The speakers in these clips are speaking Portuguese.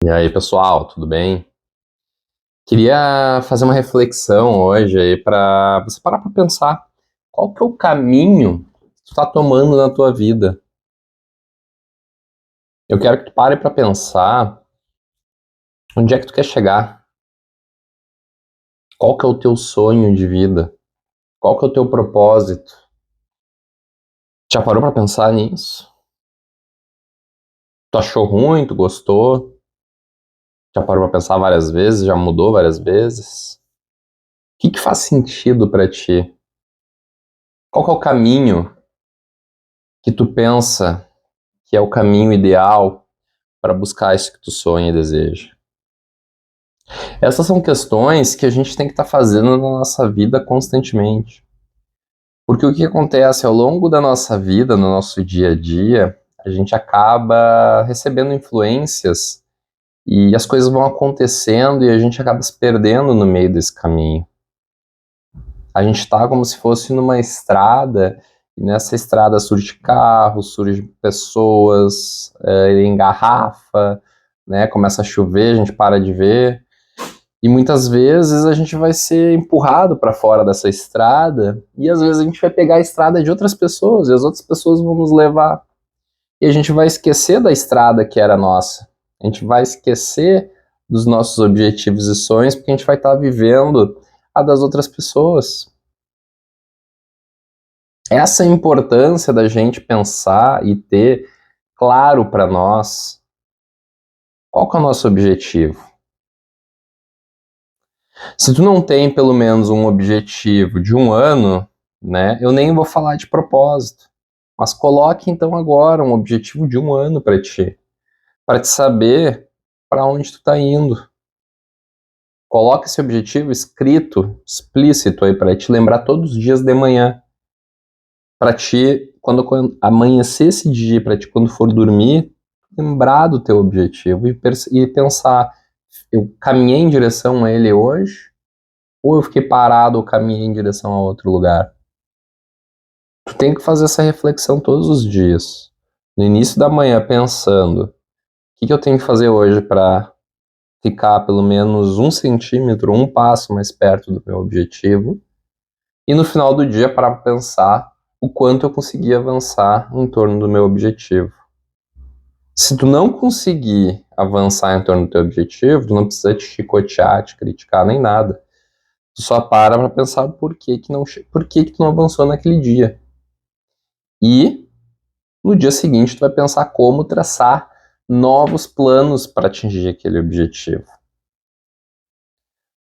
E aí, pessoal, tudo bem? Queria fazer uma reflexão hoje aí para você parar para pensar qual que é o caminho que tu está tomando na tua vida. Eu quero que tu pare para pensar onde é que tu quer chegar, qual que é o teu sonho de vida, qual que é o teu propósito. Já parou para pensar nisso? Tu achou ruim, tu gostou? Já parou para pensar várias vezes, já mudou várias vezes? O que que faz sentido para ti? Qual que é o caminho que tu pensa que é o caminho ideal para buscar isso que tu sonha e deseja? Essas são questões que a gente tem que estar fazendo na nossa vida constantemente. Porque o que acontece ao longo da nossa vida, no nosso dia a dia, a gente acaba recebendo influências e as coisas vão acontecendo e a gente acaba se perdendo no meio desse caminho. A gente está como se fosse numa estrada e nessa estrada surge carro, surge pessoas, engarrafa, né? Começa a chover, a gente para de ver. E muitas vezes a gente vai ser empurrado para fora dessa estrada e às vezes a gente vai pegar a estrada de outras pessoas e as outras pessoas vão nos levar. E a gente vai esquecer da estrada que era nossa. A gente vai esquecer dos nossos objetivos e sonhos porque a gente vai estar vivendo a das outras pessoas. Essa é a importância da gente pensar e ter claro para nós qual que é o nosso objetivo. Se tu não tem pelo menos um objetivo de um ano, né, eu nem vou falar de propósito, mas coloque então agora um objetivo de um ano para te saber para onde tu tá indo. Coloque esse objetivo escrito, explícito aí para te lembrar todos os dias de manhã, para ti quando amanhecer esse dia, para ti quando for dormir, lembrar do teu objetivo e pensar, eu caminhei em direção a ele hoje? Ou eu fiquei parado ou caminhei em direção a outro lugar? Tu tem que fazer essa reflexão todos os dias. No início da manhã, pensando: o que que eu tenho que fazer hoje para ficar pelo menos 1 centímetro, um passo mais perto do meu objetivo? E no final do dia, parar para pensar o quanto eu consegui avançar em torno do meu objetivo. Se tu não conseguir avançar em torno do teu objetivo, tu não precisa te chicotear, te criticar, nem nada. Tu só para pensar por que que tu não avançou naquele dia. E no dia seguinte tu vai pensar como traçar novos planos para atingir aquele objetivo.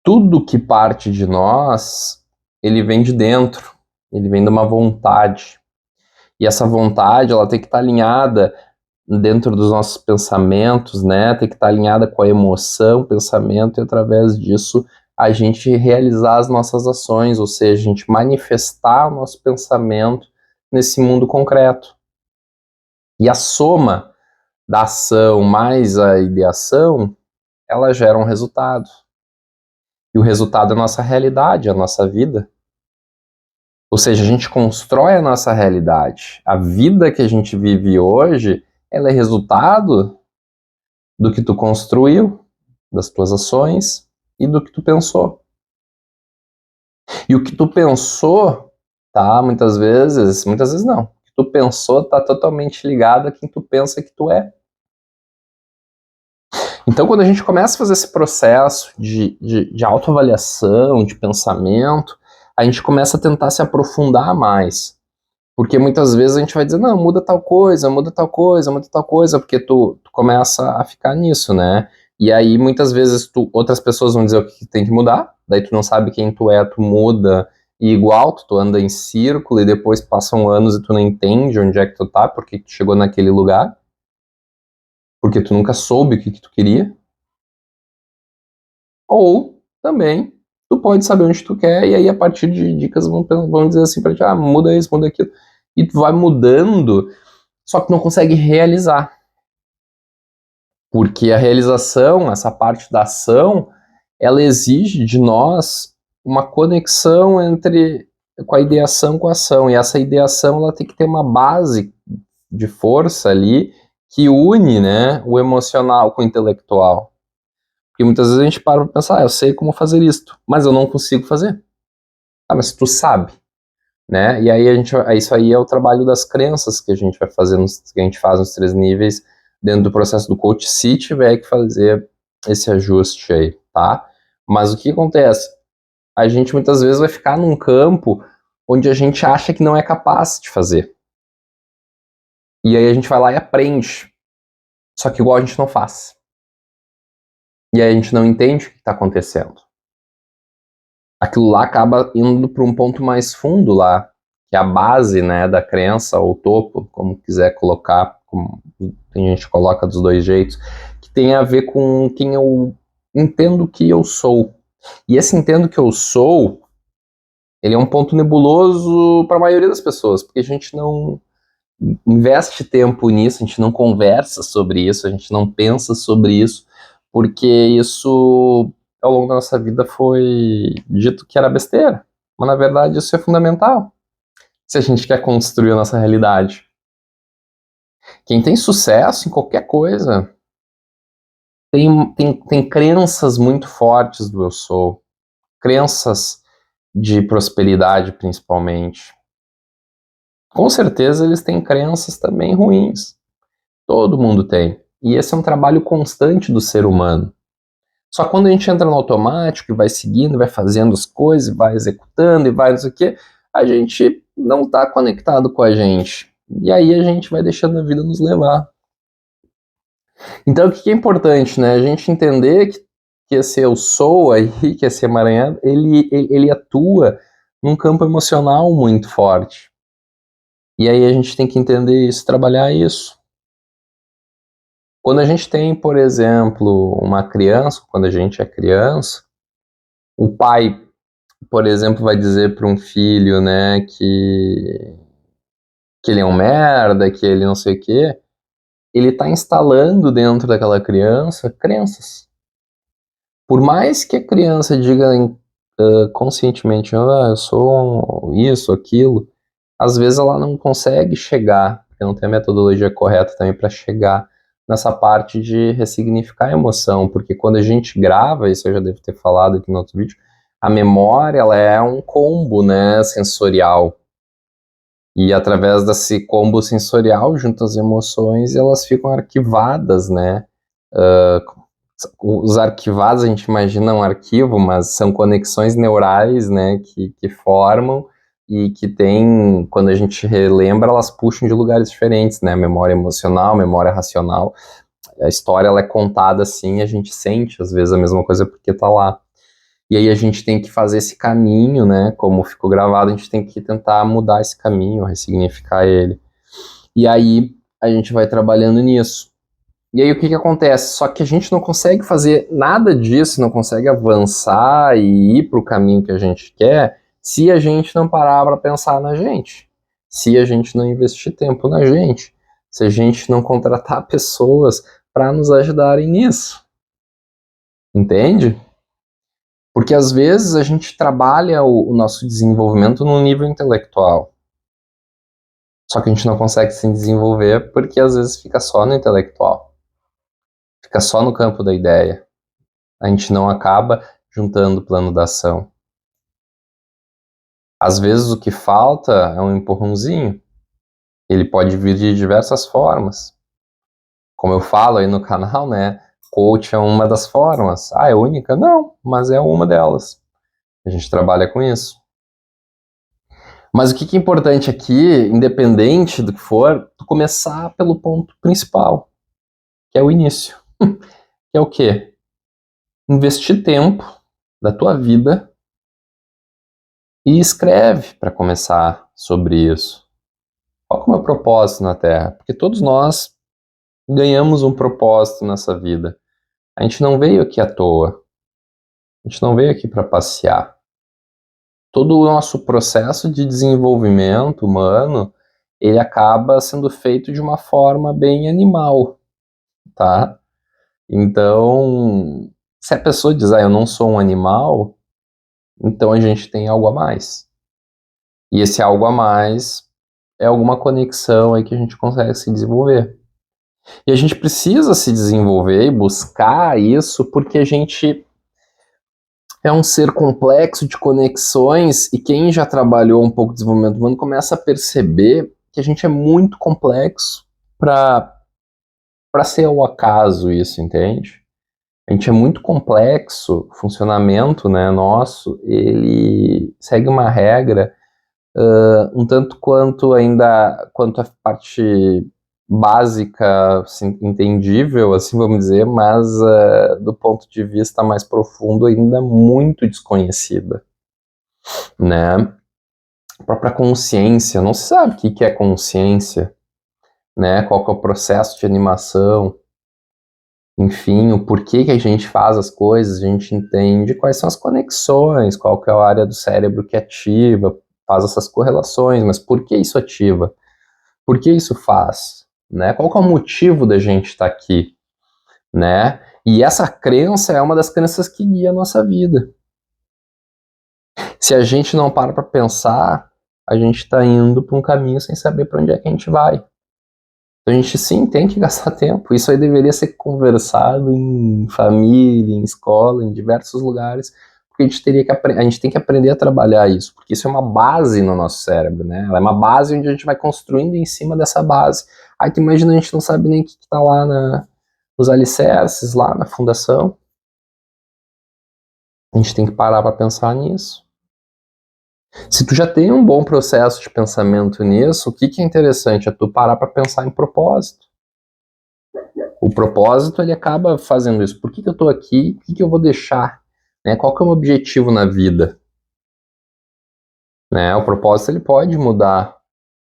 Tudo que parte de nós, ele vem de dentro, ele vem de uma vontade. E essa vontade, ela tem que estar alinhada dentro dos nossos pensamentos, né? Tem que estar alinhada com a emoção, pensamento, e através disso a gente realizar as nossas ações, ou seja, a gente manifestar o nosso pensamento nesse mundo concreto. E a soma da ação mais a ideação, ela gera um resultado. E o resultado é a nossa realidade, a nossa vida. Ou seja, a gente constrói a nossa realidade. A vida que a gente vive hoje, ela é resultado do que tu construiu, das tuas ações e do que tu pensou. E o que tu pensou, tá? Muitas vezes não. O que tu pensou tá totalmente ligado a quem tu pensa que tu é. Então, quando a gente começa a fazer esse processo de autoavaliação, de pensamento, a gente começa a tentar se aprofundar mais. Porque muitas vezes a gente vai dizer, não, muda tal coisa, muda tal coisa, muda tal coisa, porque tu começa a ficar nisso, né? E aí muitas vezes outras pessoas vão dizer o que tem que mudar, daí tu não sabe quem tu é, tu muda, e igual tu anda em círculo e depois passam anos e tu não entende onde é que tu tá, porque tu chegou naquele lugar, porque tu nunca soube o que tu queria. Ou também tu pode saber onde tu quer e aí a partir de dicas vão dizer assim pra ti, muda isso, muda aquilo. E tu vai mudando, só que não consegue realizar. Porque a realização, essa parte da ação, ela exige de nós uma conexão com a ideação com a ação. E essa ideação ela tem que ter uma base de força ali que une, né, o emocional com o intelectual. Porque muitas vezes a gente para pra pensar, eu sei como fazer isto, mas eu não consigo fazer. Ah, mas tu sabe, né? E aí isso aí é o trabalho das crenças que a gente vai fazer, que a gente faz nos 3 níveis dentro do processo do coach, se tiver que fazer esse ajuste aí, tá? Mas o que acontece? A gente muitas vezes vai ficar num campo onde a gente acha que não é capaz de fazer. E aí a gente vai lá e aprende. Só que igual a gente não faz. E aí a gente não entende o que está acontecendo. Aquilo lá acaba indo para um ponto mais fundo lá, que é a base, né, da crença, ou o topo, como quiser colocar, como tem gente que coloca dos 2 jeitos, que tem a ver com quem eu entendo que eu sou. E esse entendo que eu sou, ele é um ponto nebuloso para a maioria das pessoas, porque a gente não investe tempo nisso, a gente não conversa sobre isso, a gente não pensa sobre isso, porque isso ao longo da nossa vida foi dito que era besteira. Mas na verdade isso é fundamental se a gente quer construir a nossa realidade. Quem tem sucesso em qualquer coisa tem crenças muito fortes do eu sou, crenças de prosperidade principalmente. Com certeza eles têm crenças também ruins. Todo mundo tem. E esse é um trabalho constante do ser humano. Só que quando a gente entra no automático e vai seguindo, vai fazendo as coisas, vai executando e vai não sei o quê, a gente não está conectado com a gente. E aí a gente vai deixando a vida nos levar. Então o que é importante, né? A gente entender que esse eu sou aí, que esse emaranhado, ele atua num campo emocional muito forte. E aí a gente tem que entender isso, trabalhar isso. Quando a gente tem, por exemplo, uma criança, quando a gente é criança, o pai, por exemplo, vai dizer para um filho, né, que ele é um merda, que ele não sei o quê, ele está instalando dentro daquela criança crenças. Por mais que a criança diga conscientemente, ah, eu sou isso, aquilo, às vezes ela não consegue chegar, porque não tem a metodologia correta também para chegar nessa parte de ressignificar a emoção, porque quando a gente grava, isso eu já devo ter falado aqui no outro vídeo, a memória ela é um combo, né, sensorial. E através desse combo sensorial, junto às emoções, elas ficam arquivadas, né? Os arquivados, a gente imagina um arquivo, mas são conexões neurais, né, que formam e que tem, quando a gente relembra, elas puxam de lugares diferentes, né? Memória emocional, memória racional. A história ela é contada assim, a gente sente às vezes a mesma coisa porque tá lá. E aí a gente tem que fazer esse caminho, né? Como ficou gravado, a gente tem que tentar mudar esse caminho, ressignificar ele. E aí a gente vai trabalhando nisso. E aí o que acontece? Só que a gente não consegue fazer nada disso, não consegue avançar e ir para o caminho que a gente quer, se a gente não parar para pensar na gente, se a gente não investir tempo na gente, se a gente não contratar pessoas para nos ajudarem nisso. Entende? Porque às vezes a gente trabalha o nosso desenvolvimento no nível intelectual. Só que a gente não consegue se desenvolver porque às vezes fica só no intelectual. Fica só no campo da ideia. A gente não acaba juntando o plano da ação. Às vezes o que falta é um empurrãozinho. Ele pode vir de diversas formas. Como eu falo aí no canal, né? Coach é uma das formas. Ah, é única? Não, mas é uma delas. A gente trabalha com isso. Mas o que é importante aqui, independente do que for, tu começar pelo ponto principal, que é o início. Que é o quê? Investir tempo da tua vida e escreve para começar sobre isso. Qual que é o meu propósito na Terra? Porque todos nós ganhamos um propósito nessa vida. A gente não veio aqui à toa. A gente não veio aqui para passear. Todo o nosso processo de desenvolvimento humano, ele acaba sendo feito de uma forma bem animal, tá? Então, se a pessoa diz, ah, eu não sou um animal, então a gente tem algo a mais. E esse algo a mais é alguma conexão aí que a gente consegue se desenvolver. E a gente precisa se desenvolver e buscar isso porque a gente é um ser complexo de conexões e quem já trabalhou um pouco de desenvolvimento humano começa a perceber que a gente é muito complexo para ser ao acaso isso, entende? A gente é muito complexo, o funcionamento, né, nosso, ele segue uma regra um tanto quanto a parte básica, assim, entendível, assim vamos dizer, mas do ponto de vista mais profundo ainda muito desconhecida, né? A própria consciência, não se sabe o que é consciência, né? Qual que é o processo de animação, enfim, o porquê que a gente faz as coisas, a gente entende quais são as conexões, qual que é a área do cérebro que ativa, faz essas correlações, mas por que isso ativa? Por que isso faz? Né? Qual que é o motivo da gente estar aqui? Né? E essa crença é uma das crenças que guia a nossa vida. Se a gente não para pensar, a gente está indo para um caminho sem saber para onde é que a gente vai. Então a gente sim tem que gastar tempo. Isso aí deveria ser conversado em família, em escola, em diversos lugares, porque a gente tem que aprender a trabalhar isso, porque isso é uma base no nosso cérebro, né? Ela é uma base onde a gente vai construindo em cima dessa base. Aí tu imagina, a gente não sabe nem o que está lá nos alicerces, lá na fundação. A gente tem que parar para pensar nisso. Se tu já tem um bom processo de pensamento nisso, o que é interessante é tu parar para pensar em propósito. O propósito, ele acaba fazendo isso. Por que eu estou aqui? O que eu vou deixar? Né? Qual que é o meu objetivo na vida? Né? O propósito, ele pode mudar.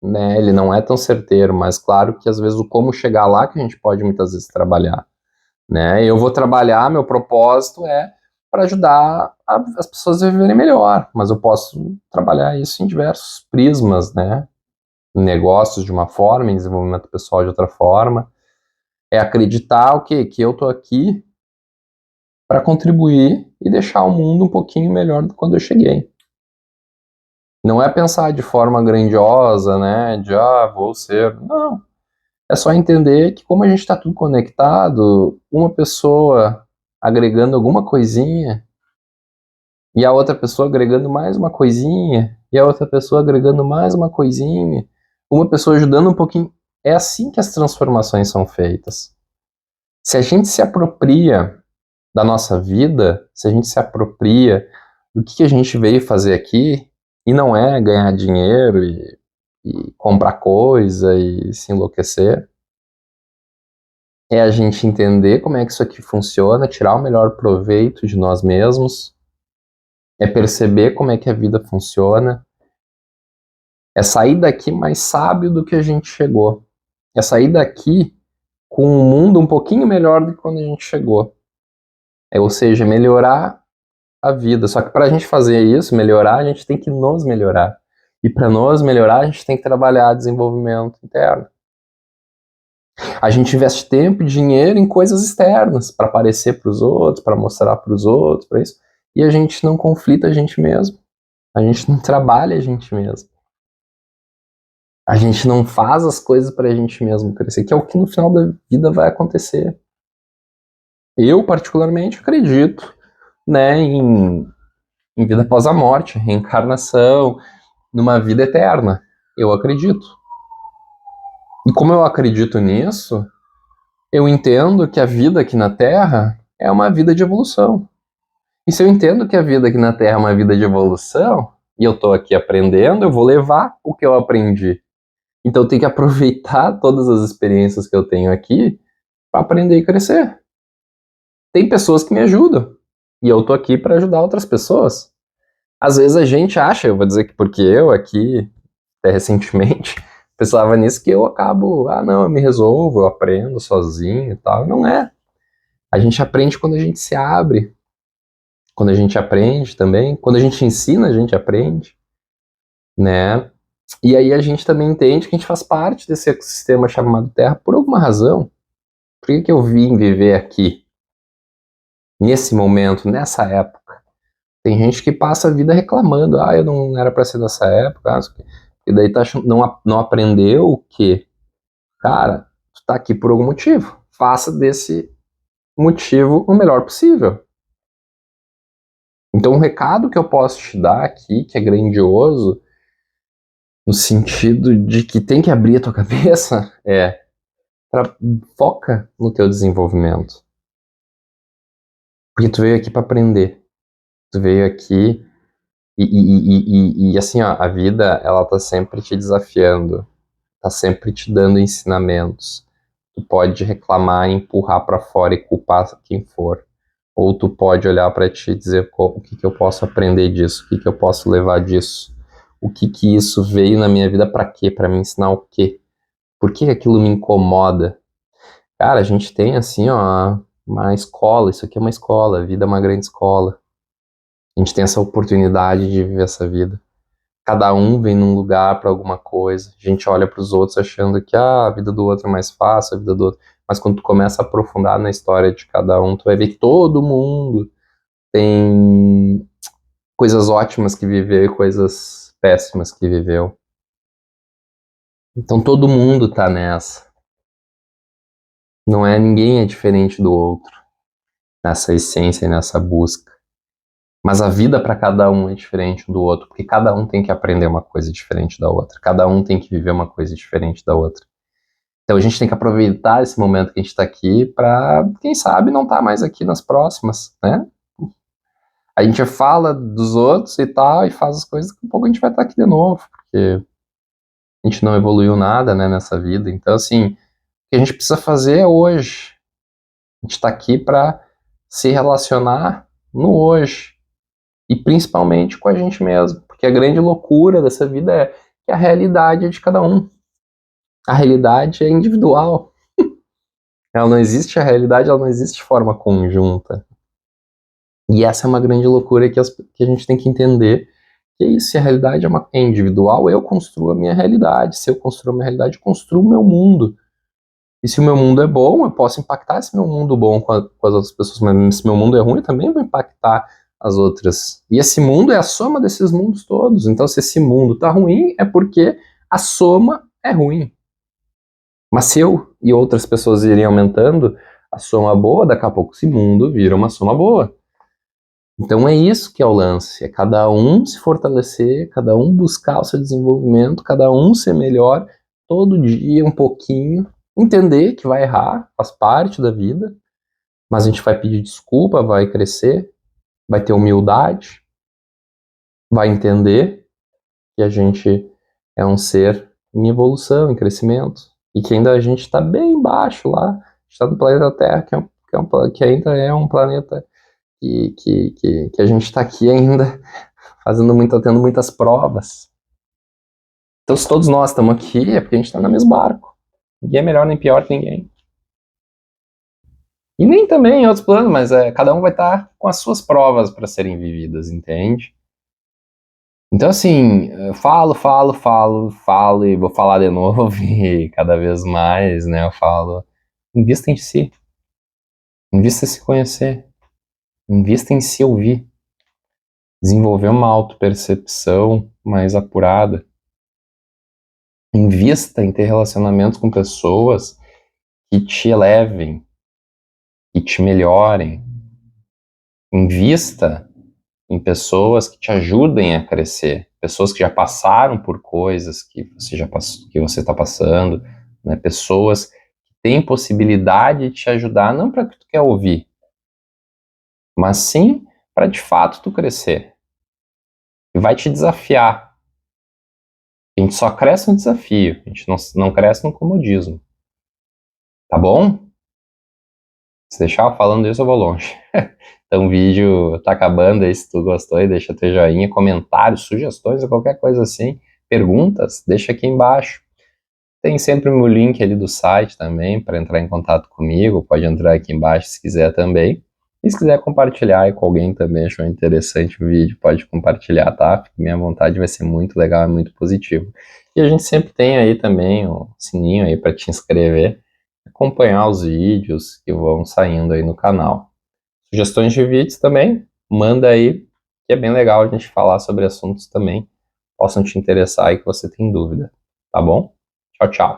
Né? Ele não é tão certeiro, mas claro que às vezes o como chegar lá que a gente pode muitas vezes trabalhar. Né? Eu vou trabalhar, meu propósito é para ajudar as pessoas a viverem melhor, mas eu posso trabalhar isso em diversos prismas, né? Em negócios de uma forma, em desenvolvimento pessoal de outra forma. É acreditar o quê? Que eu estou aqui para contribuir e deixar o mundo um pouquinho melhor do que quando eu cheguei. Não é pensar de forma grandiosa, né? De vou ser. Não. É só entender que, como a gente está tudo conectado, uma pessoa agregando alguma coisinha, e a outra pessoa agregando mais uma coisinha, e a outra pessoa agregando mais uma coisinha, uma pessoa ajudando um pouquinho. É assim que as transformações são feitas. Se a gente se apropria da nossa vida, se a gente se apropria do que a gente veio fazer aqui, e não é ganhar dinheiro e comprar coisa e se enlouquecer, é a gente entender como é que isso aqui funciona, tirar o melhor proveito de nós mesmos, é perceber como é que a vida funciona, é sair daqui mais sábio do que a gente chegou, é sair daqui com um mundo um pouquinho melhor do que quando a gente chegou. Ou seja, melhorar a vida. Só que para a gente fazer isso, melhorar, a gente tem que nos melhorar. E para nos melhorar, a gente tem que trabalhar desenvolvimento interno. A gente investe tempo e dinheiro em coisas externas, para aparecer para os outros, para mostrar para os outros, para isso. E a gente não conflita a gente mesmo. A gente não trabalha a gente mesmo. A gente não faz as coisas para a gente mesmo crescer, que é o que no final da vida vai acontecer. Eu, particularmente, acredito, né, em vida após a morte, reencarnação, numa vida eterna. Eu acredito. E como eu acredito nisso, eu entendo que a vida aqui na Terra é uma vida de evolução. E se eu entendo que a vida aqui na Terra é uma vida de evolução, e eu estou aqui aprendendo, eu vou levar o que eu aprendi. Então eu tenho que aproveitar todas as experiências que eu tenho aqui para aprender e crescer. Tem pessoas que me ajudam, e eu estou aqui para ajudar outras pessoas. Às vezes a gente acha, eu vou dizer que porque eu aqui, até recentemente, pensava nisso, que eu acabo, não, eu me resolvo, eu aprendo sozinho e tal. Não é. A gente aprende quando a gente se abre, quando a gente aprende também, quando a gente ensina, a gente aprende, né? E aí a gente também entende que a gente faz parte desse ecossistema chamado Terra por alguma razão. Por que eu vim viver aqui, nesse momento, nessa época? Tem gente que passa a vida reclamando, eu não era para ser nessa época, e daí não aprendeu o quê? Cara, Tu tá aqui por algum motivo. Faça desse motivo o melhor possível. Então, um recado que eu posso te dar aqui, que é grandioso, no sentido de que tem que abrir a tua cabeça, foca no teu desenvolvimento. Porque tu veio aqui para aprender. Tu veio aqui e assim, ó, a vida, ela tá sempre te desafiando. Tá sempre te dando ensinamentos. Tu pode reclamar, empurrar para fora e culpar quem for. Ou tu pode olhar para ti e dizer o que eu posso aprender disso, o que eu posso levar disso. O que isso veio na minha vida para quê? Para me ensinar o quê? Por que aquilo me incomoda? Cara, a gente tem assim, ó, uma escola, isso aqui é uma escola, a vida é uma grande escola. A gente tem essa oportunidade de viver essa vida. Cada um vem num lugar para alguma coisa. A gente olha para os outros achando que a vida do outro é mais fácil, a vida do outro. Mas quando tu começa a aprofundar na história de cada um, tu vai ver que todo mundo tem coisas ótimas que viveu e coisas péssimas que viveu. Então todo mundo tá nessa. Não é ninguém é diferente do outro nessa essência e nessa busca. Mas a vida para cada um é diferente um do outro, porque cada um tem que aprender uma coisa diferente da outra. Cada um tem que viver uma coisa diferente da outra. Então a gente tem que aproveitar esse momento que a gente está aqui para, quem sabe, não estar mais aqui nas próximas, né? A gente fala dos outros e tal, e faz as coisas, daqui a pouco a gente vai estar aqui de novo, porque a gente não evoluiu nada, né, nessa vida. Então, assim, o que a gente precisa fazer é hoje. A gente está aqui para se relacionar no hoje. E principalmente com a gente mesmo. Porque a grande loucura dessa vida é que a realidade é de cada um. A realidade é individual. Ela não existe, a realidade ela não existe de forma conjunta. E essa é uma grande loucura que a gente tem que entender. Que é isso, se a realidade é individual, eu construo a minha realidade. Se eu construo a minha realidade, eu construo o meu mundo. E se o meu mundo é bom, eu posso impactar esse meu mundo bom com as outras pessoas. Mas se meu mundo é ruim, eu também vou impactar as outras. E esse mundo é a soma desses mundos todos. Então, se esse mundo tá ruim, é porque a soma é ruim. Mas se eu e outras pessoas irem aumentando a soma boa, daqui a pouco esse mundo vira uma soma boa. Então é isso que é o lance, é cada um se fortalecer, cada um buscar o seu desenvolvimento, cada um ser melhor, todo dia um pouquinho, entender que vai errar, faz parte da vida, mas a gente vai pedir desculpa, vai crescer, vai ter humildade, vai entender que a gente é um ser em evolução, em crescimento, e que ainda a gente está bem embaixo lá, está no planeta Terra, que ainda é um planeta que a gente está aqui ainda tendo muitas provas. Então, se todos nós estamos aqui, é porque a gente está no mesmo barco. Ninguém é melhor nem pior que ninguém. E nem também em outros planos, mas cada um vai estar com as suas provas para serem vividas, entende? Então, assim, eu falo e vou falar de novo e cada vez mais, né? Eu falo, invista em si, invista em se conhecer, invista em se ouvir, desenvolver uma autopercepção mais apurada, invista em ter relacionamentos com pessoas que te elevem, que te melhorem, invista em pessoas que te ajudem a crescer, pessoas que já passaram por coisas que você está passando, né? Pessoas que têm possibilidade de te ajudar, não para que tu quer ouvir, mas sim para de fato tu crescer. E vai te desafiar. A gente só cresce no desafio, a gente não cresce no comodismo. Tá bom? Se deixar eu falando isso, eu vou longe. Então o vídeo tá acabando aí, se tu gostou, aí deixa teu joinha, comentários, sugestões ou qualquer coisa assim, perguntas, deixa aqui embaixo. Tem sempre o meu link ali do site também para entrar em contato comigo, pode entrar aqui embaixo se quiser também. E se quiser compartilhar aí com alguém também achou interessante o vídeo, pode compartilhar, tá? Fique minha vontade, vai ser muito legal, é muito positivo. E a gente sempre tem aí também o sininho aí para te inscrever, acompanhar os vídeos que vão saindo aí no canal. Sugestões de vídeos também, manda aí, que é bem legal a gente falar sobre assuntos também possam te interessar e que você tem dúvida, tá bom? Tchau, tchau.